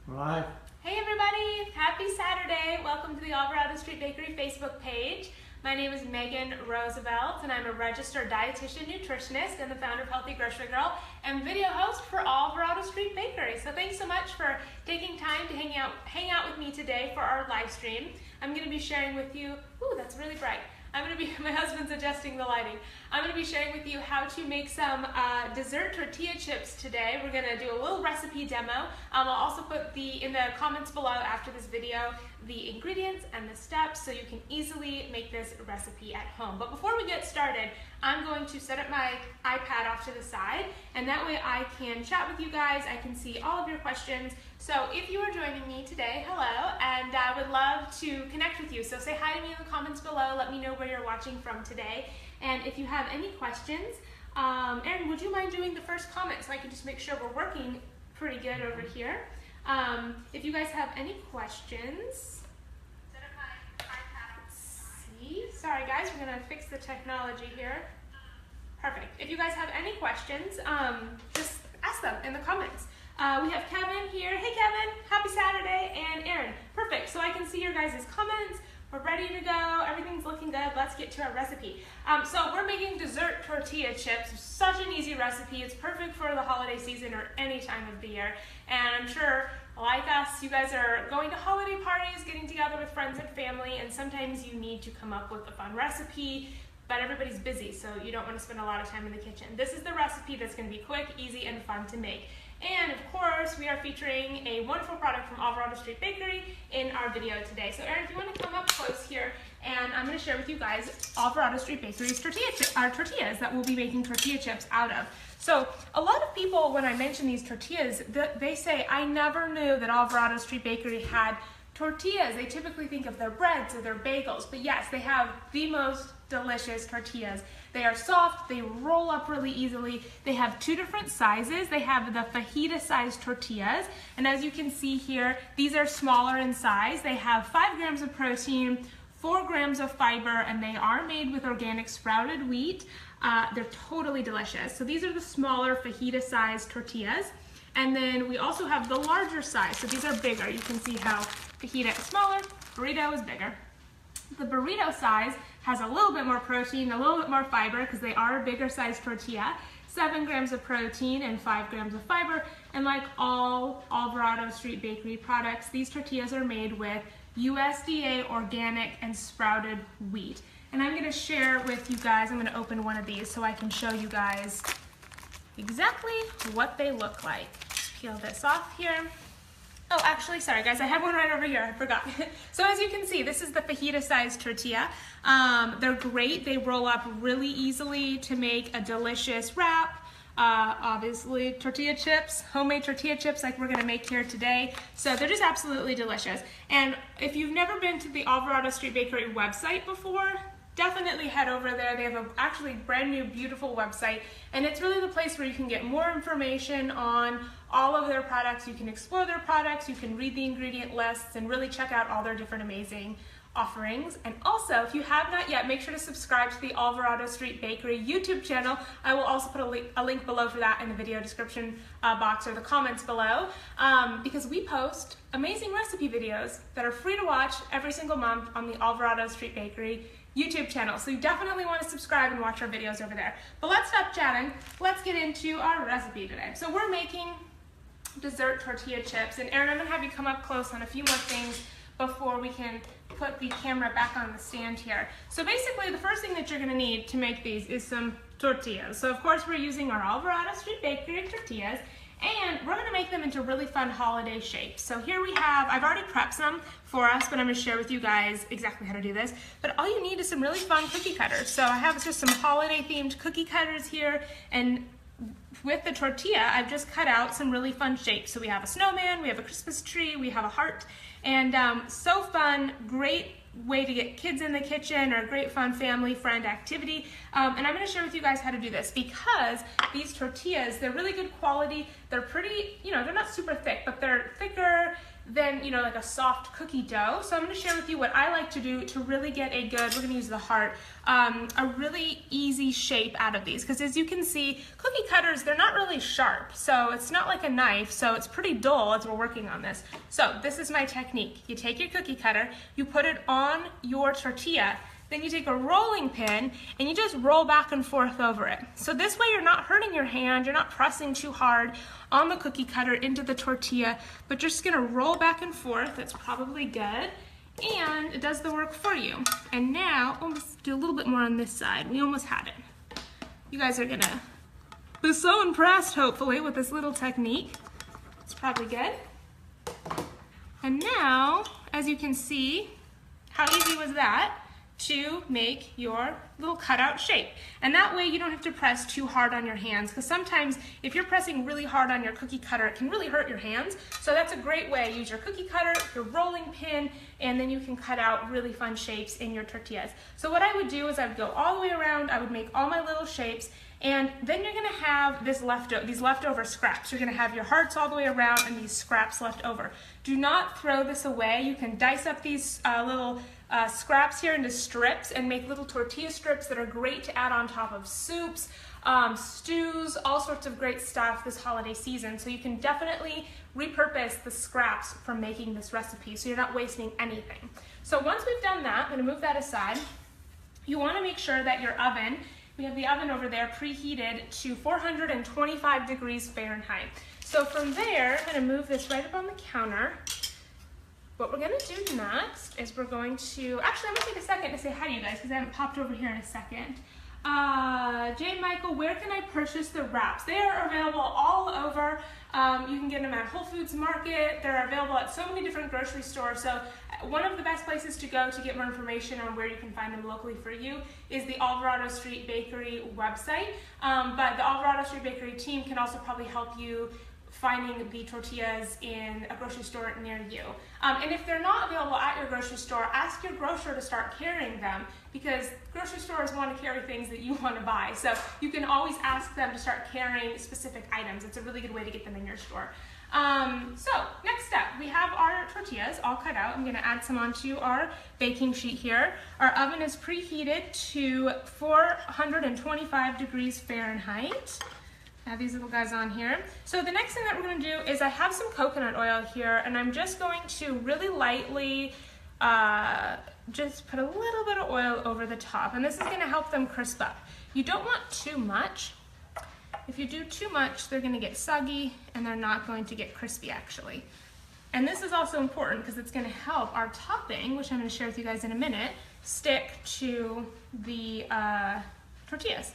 Right. Hey everybody, happy Saturday. Welcome to the Alvarado Street Bakery Facebook page. My name is Megan Roosevelt and I'm a registered dietitian nutritionist and the founder of Healthy Grocery Girl and video host for Alvarado Street Bakery. So thanks so much for taking time to hang out with me today for our live stream. I'm going to be sharing with you, ooh, that's really bright. My husband's adjusting the lighting. I'm going to be sharing with you how to make some dessert tortilla chips today. We're going to do a little recipe demo. I'll also put in the comments below after this video the ingredients and the steps so you can easily make this recipe at home. But before we get started, I'm going to set up my iPad off to the side, and that way I can chat with you guys. I can see all of your questions. So if you are joining me today, hello, and I would love to connect with you. So say hi to me in the comments below. Let me know where you're watching from today. And if you have any questions, Erin, would you mind doing the first comment so I can just make sure we're working pretty good over here? If you guys have any questions, set up my iPad. See? Sorry guys, we're gonna fix the technology here. Perfect. If you guys have any questions, just ask them in the comments. We have Kevin here. Hey Kevin, happy Saturday, and Erin. Perfect, so I can see your guys' comments. We're ready to go, everything's looking good. Let's get to our recipe. So we're making dessert tortilla chips. Such an easy recipe. It's perfect for the holiday season or any time of the year. And I'm sure, like us, you guys are going to holiday parties, getting together with friends and family, and sometimes you need to come up with a fun recipe, but everybody's busy, so you don't want to spend a lot of time in the kitchen. This is the recipe that's going to be quick, easy, and fun to make. And of course, we are featuring a wonderful product from Alvarado Street Bakery in our video today. So Erin, if you want to come up close here, and I'm going to share with you guys Alvarado Street Bakery's tortillas that we'll be making tortilla chips out of. So a lot of people, when I mention these tortillas, they say, I never knew that Alvarado Street Bakery had tortillas. They typically think of their breads or their bagels, but yes, they have the most delicious tortillas. They are soft, they roll up really easily. They have two different sizes. They have the fajita sized tortillas, and as you can see here, these are smaller in size. They have 5 grams of protein, 4 grams of fiber, and they are made with organic sprouted wheat. They're totally delicious. So these are the smaller fajita sized tortillas. And then we also have the larger size. So these are bigger. You can see how fajita is smaller, burrito is bigger. The burrito size has a little bit more protein, a little bit more fiber because they are a bigger size tortilla. 7 grams of protein and 5 grams of fiber. And like all Alvarado Street Bakery products, these tortillas are made with USDA organic and sprouted wheat. And I'm gonna share with you guys, I'm gonna open one of these so I can show you guys exactly what they look like. Peel this off here. Oh, actually, sorry guys, I have one right over here, I forgot. So as you can see, this is the fajita sized tortilla. They're great, they roll up really easily to make a delicious wrap. Obviously tortilla chips, homemade tortilla chips like we're gonna make here today. So they're just absolutely delicious. And if you've never been to the Alvarado Street Bakery website before, definitely head over there. They have a actually brand new beautiful website, and it's really the place where you can get more information on all of their products. You can explore their products, you can read the ingredient lists, and really check out all their different amazing offerings. And also, if you have not yet, make sure to subscribe to the Alvarado Street Bakery YouTube channel. I will also put a link below for that in the video description box or the comments below, because we post amazing recipe videos that are free to watch every single month on the Alvarado Street Bakery YouTube channel. So you definitely want to subscribe and watch our videos over there. But let's stop chatting. Let's get into our recipe today. So we're making dessert tortilla chips, and Erin, I'm gonna have you come up close on a few more things before we can put the camera back on the stand here. So basically the first thing that you're gonna need to make these is some tortillas. So of course we're using our Alvarado Street Bakery tortillas, and we're gonna make them into really fun holiday shapes. So here we have, I've already prepped some for us, but I'm gonna share with you guys exactly how to do this. But all you need is some really fun cookie cutters. So I have just some holiday themed cookie cutters here, and with the tortilla, I've just cut out some really fun shapes. So we have a snowman, we have a Christmas tree, we have a heart, and so fun, great way to get kids in the kitchen, or a great fun family friend activity. And I'm gonna share with you guys how to do this because these tortillas, they're really good quality. They're pretty, they're not super thick, but they're thicker than, you know, like a soft cookie dough. So I'm going to share with you what I like to do to really get a good, we're going to use the heart, a really easy shape out of these. Because as you can see, cookie cutters, they're not really sharp. So it's not like a knife, so it's pretty dull as we're working on this. So this is my technique. You take your cookie cutter, you put it on your tortilla, then you take a rolling pin and you just roll back and forth over it. So this way you're not hurting your hand, you're not pressing too hard on the cookie cutter into the tortilla, but you're just gonna roll back and forth. That's probably good. And it does the work for you. And now, let's do a little bit more on this side. We almost had it. You guys are gonna be so impressed, hopefully, with this little technique. It's probably good. And now, as you can see, how easy was that to make your little cutout shape. And that way you don't have to press too hard on your hands, because sometimes if you're pressing really hard on your cookie cutter, it can really hurt your hands. So that's a great way. Use your cookie cutter, your rolling pin, and then you can cut out really fun shapes in your tortillas. So what I would do is I would go all the way around, I would make all my little shapes, and then you're gonna have these leftover scraps. You're gonna have your hearts all the way around and these scraps left over. Do not throw this away. You can dice up these little scraps here into strips and make little tortilla strips that are great to add on top of soups, stews, all sorts of great stuff this holiday season. So you can definitely repurpose the scraps from making this recipe so you're not wasting anything. So once we've done that, I'm gonna move that aside. You wanna make sure that your oven, we have the oven over there preheated to 425 degrees Fahrenheit. So from there, I'm gonna move this right up on the counter. What we're gonna do next is we're going to, actually I'm gonna take a second to say hi to you guys because I haven't popped over here in a second. Jay Michael, where can I purchase the wraps? They are available all over. You can get them at Whole Foods Market. They're available at so many different grocery stores. So one of the best places to go to get more information on where you can find them locally for you is the Alvarado Street Bakery website. But the Alvarado Street Bakery team can also probably help you finding the tortillas in a grocery store near you. And if they're not available at your grocery store, ask your grocer to start carrying them, because grocery stores want to carry things that you want to buy. So you can always ask them to start carrying specific items. It's a really good way to get them in your store. So next step, we have our tortillas all cut out. I'm going to add some onto our baking sheet here. Our oven is preheated to 425 degrees Fahrenheit. Add these little guys on here. So the next thing that we're going to do is I have some coconut oil here, and I'm just going to really lightly just put a little bit of oil over the top, and this is going to help them crisp up. You don't want too much. If you do too much, they're going to get soggy and they're not going to get crispy actually. And this is also important because it's going to help our topping, which I'm going to share with you guys in a minute, stick to the tortillas.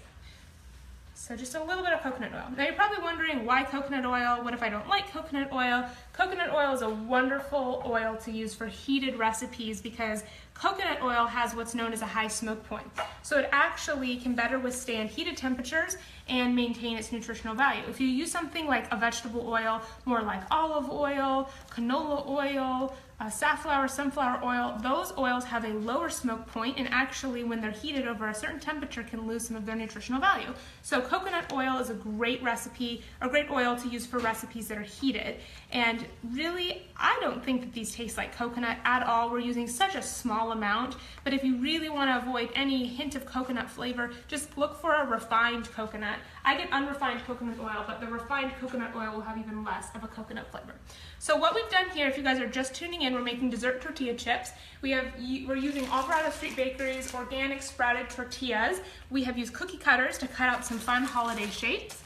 So just a little bit of coconut oil. Now you're probably wondering, why coconut oil? What if I don't like coconut oil? Coconut oil is a wonderful oil to use for heated recipes because coconut oil has what's known as a high smoke point. So it actually can better withstand heated temperatures and maintain its nutritional value. If you use something like a vegetable oil, more like olive oil, canola oil, safflower, sunflower oil, those oils have a lower smoke point, and actually when they're heated over a certain temperature can lose some of their nutritional value. So coconut oil is a great recipe, a great oil to use for recipes that are heated. And really, I don't think that these taste like coconut at all. We're using such a small amount, but if you really want to avoid any hint of coconut flavor, just look for a refined coconut. I get unrefined coconut oil, but the refined coconut oil will have even less of a coconut flavor. So what we've done here, if you guys are just tuning in, we're making Dessert Tortilla Chips. We're using Alvarado Street Bakery's Organic Sprouted Tortillas. We have used cookie cutters to cut out some fun holiday shapes.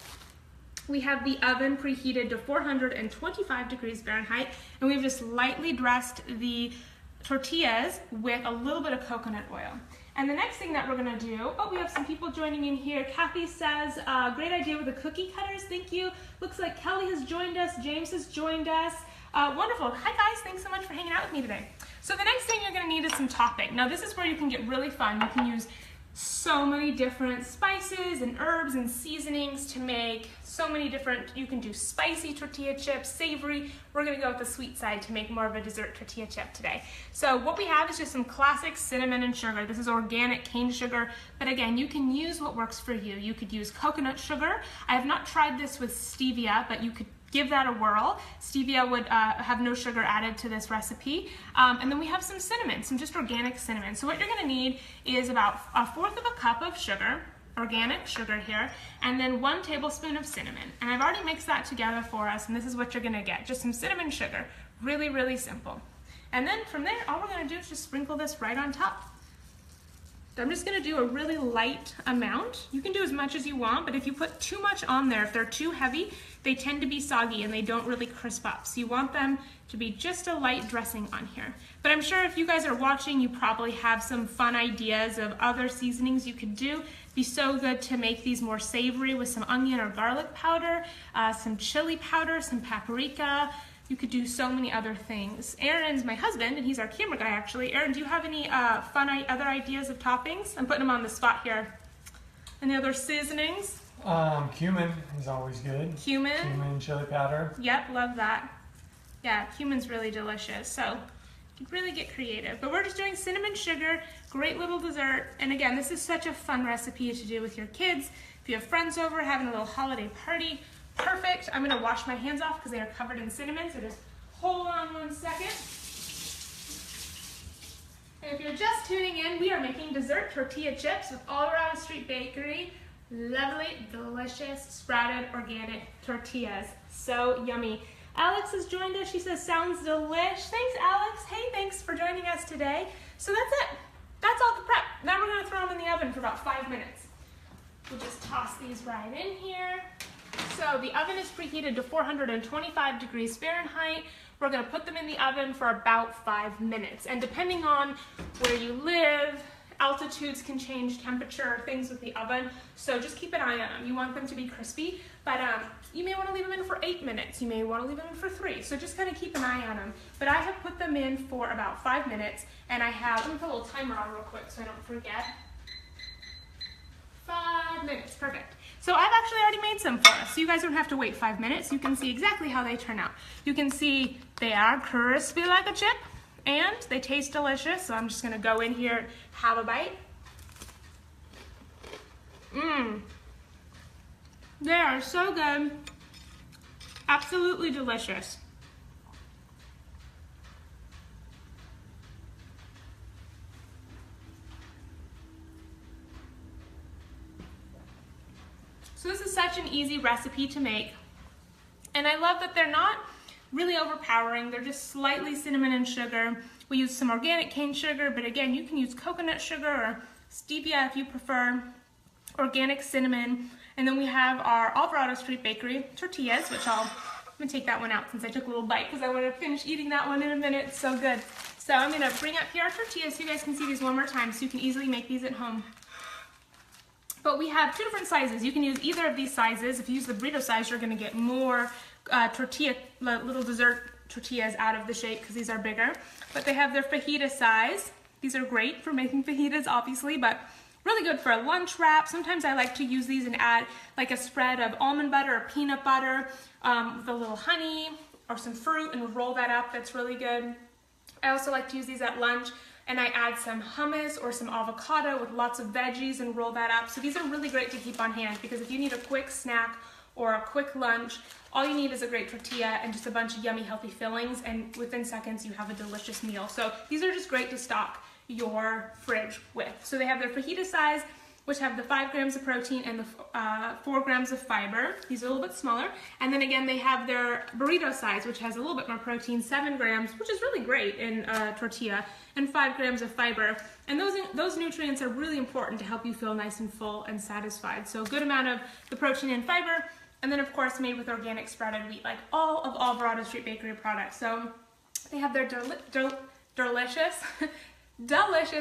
We have the oven preheated to 425 degrees Fahrenheit, and we've just lightly dressed the tortillas with a little bit of coconut oil. And the next thing that we're gonna do, oh, we have some people joining in here. Kathy says, great idea with the cookie cutters, thank you. Looks like Kelly has joined us, James has joined us. Wonderful, hi guys, thanks so much for hanging out with me today. So the next thing you're gonna need is some topping. Now this is where you can get really fun. You can use so many different spices and herbs and seasonings to make so many different, you can do spicy tortilla chips, savory. We're gonna go with the sweet side to make more of a dessert tortilla chip today. So what we have is just some classic cinnamon and sugar. This is organic cane sugar, but again, you can use what works for you. You could use coconut sugar. I have not tried this with stevia, but you could give that a whirl. Stevia would have no sugar added to this recipe. And then we have some cinnamon, some just organic cinnamon. So what you're gonna need is about 1/4 of a cup of sugar, organic sugar here, and then 1 tablespoon of cinnamon. And I've already mixed that together for us, and this is what you're gonna get, just some cinnamon sugar. Really, really simple. And then from there, all we're gonna do is just sprinkle this right on top. I'm just gonna do a really light amount. You can do as much as you want, but if you put too much on there, if they're too heavy, they tend to be soggy and they don't really crisp up. So you want them to be just a light dressing on here. But I'm sure if you guys are watching, you probably have some fun ideas of other seasonings you could do. It'd be so good to make these more savory with some onion or garlic powder, some chili powder, some paprika. You could do so many other things. Aaron's my husband, and he's our camera guy, actually. Aaron, do you have any other ideas of toppings? I'm putting him on the spot here. Any other seasonings? Cumin is always good. Cumin? Cumin, chili powder. Yep, love that. Yeah, cumin's really delicious. So you can really get creative. But we're just doing cinnamon sugar, great little dessert. And again, this is such a fun recipe to do with your kids. If you have friends over, having a little holiday party, perfect. I'm gonna wash my hands off because they are covered in cinnamon, so just hold on 1 second. And if you're just tuning in, we are making dessert tortilla chips with Alvarado Street Bakery. Lovely, delicious, sprouted organic tortillas. So yummy. Alex has joined us. She says, sounds delish. Thanks, Alex. Hey, thanks for joining us today. So that's it. That's all the prep. Now we're gonna throw them in the oven for about 5 minutes. We'll just toss these right in here. So the oven is preheated to 425 degrees Fahrenheit. We're gonna put them in the oven for about 5 minutes. And depending on where you live, altitudes can change temperature, things with the oven. So just keep an eye on them. You want them to be crispy, but you may wanna leave them in for 8 minutes. You may wanna leave them in for 3. So just kind of keep an eye on them. But I have put them in for about 5 minutes, and I have, let me put a little timer on real quick so I don't forget. 5 minutes, perfect. So I've actually already made some for us, so you guys don't have to wait 5 minutes. You can see exactly how they turn out. You can see they are crispy like a chip, and they taste delicious. So I'm just gonna go in here and have a bite. They are so good. Absolutely delicious. So this is such an easy recipe to make. And I love that they're not really overpowering. They're just slightly cinnamon and sugar. We use some organic cane sugar, but again, you can use coconut sugar or stevia if you prefer, organic cinnamon. And then we have our Alvarado Street Bakery tortillas, which I'm gonna take that one out since I took a little bite because I want to finish eating that one in a minute. It's so good. So I'm gonna bring up here our tortillas so you guys can see these one more time so you can easily make these at home. But we have 2 different sizes. You can use either of these sizes. If you use the burrito size, you're gonna get more little dessert tortillas out of the shape because these are bigger. But they have their fajita size. These are great for making fajitas, obviously, but really good for a lunch wrap. Sometimes I like to use these and add like a spread of almond butter or peanut butter with a little honey or some fruit and roll that up. That's really good. I also like to use these at lunch, and I add some hummus or some avocado with lots of veggies and roll that up. So these are really great to keep on hand because if you need a quick snack or a quick lunch, all you need is a great tortilla and just a bunch of yummy healthy fillings, and within seconds you have a delicious meal. So these are just great to stock your fridge with. So they have their fajita size, which have the 5 grams of protein and the 4 grams of fiber. These are a little bit smaller. And then again, they have their burrito size, which has a little bit more protein, 7 grams, which is really great in tortilla, and 5 grams of fiber. And those nutrients are really important to help you feel nice and full and satisfied. So a good amount of the protein and fiber, and then of course made with organic sprouted wheat, like all of Alvarado Street Bakery products. So they have their delicious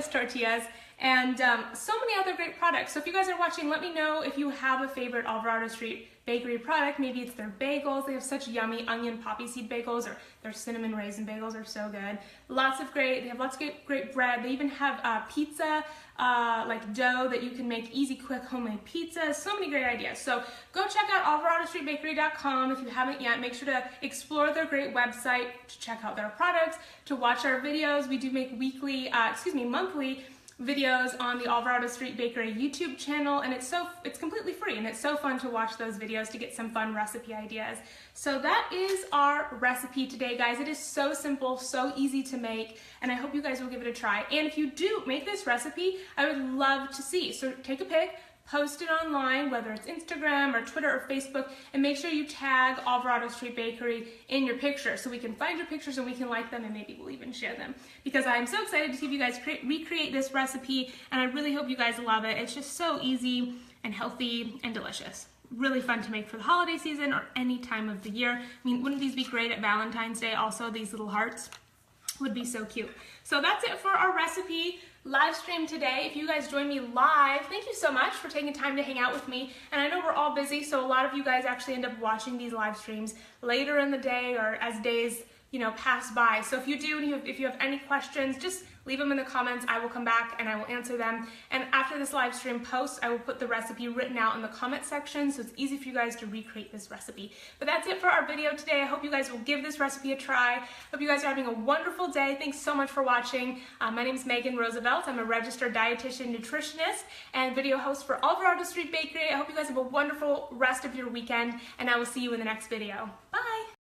tortillas, and so many other great products. So if you guys are watching, let me know if you have a favorite Alvarado Street Bakery product. Maybe it's their bagels. They have such yummy onion poppy seed bagels, or their cinnamon raisin bagels are so good. They have lots of great bread. They even have pizza, like dough that you can make easy, quick homemade pizzas. So many great ideas. So go check out alvaradostreetbakery.com if you haven't yet. Make sure to explore their great website to check out their products, to watch our videos. We do make monthly videos on the Alvarado Street Bakery YouTube channel, and it's completely free, and it's so fun to watch those videos to get some fun recipe ideas. So that is our recipe today, guys. It is so simple, so easy to make, and I hope you guys will give it a try. And if you do make this recipe, I would love to see. So take a pic, post it online, whether it's Instagram or Twitter or Facebook, and make sure you tag Alvarado Street Bakery in your picture so we can find your pictures and we can like them, and maybe we'll even share them, because I'm so excited to see if you guys recreate this recipe, and I really hope you guys love it. It's just so easy and healthy and delicious. Really fun to make for the holiday season or any time of the year. I mean, wouldn't these be great at Valentine's Day? Also, these little hearts would be so cute. So that's it for our recipe live stream today. If you guys join me live, thank you so much for taking time to hang out with me. And I know we're all busy, so a lot of you guys actually end up watching these live streams later in the day or as days, you know, pass by. So if you do, and if you have any questions, just leave them in the comments. I will come back and I will answer them. And after this live stream post, I will put the recipe written out in the comment section, so it's easy for you guys to recreate this recipe. But that's it for our video today. I hope you guys will give this recipe a try. Hope you guys are having a wonderful day. Thanks so much for watching. My name is Megan Roosevelt. I'm a registered dietitian nutritionist and video host for Alvarado Street Bakery. I hope you guys have a wonderful rest of your weekend, and I will see you in the next video. Bye!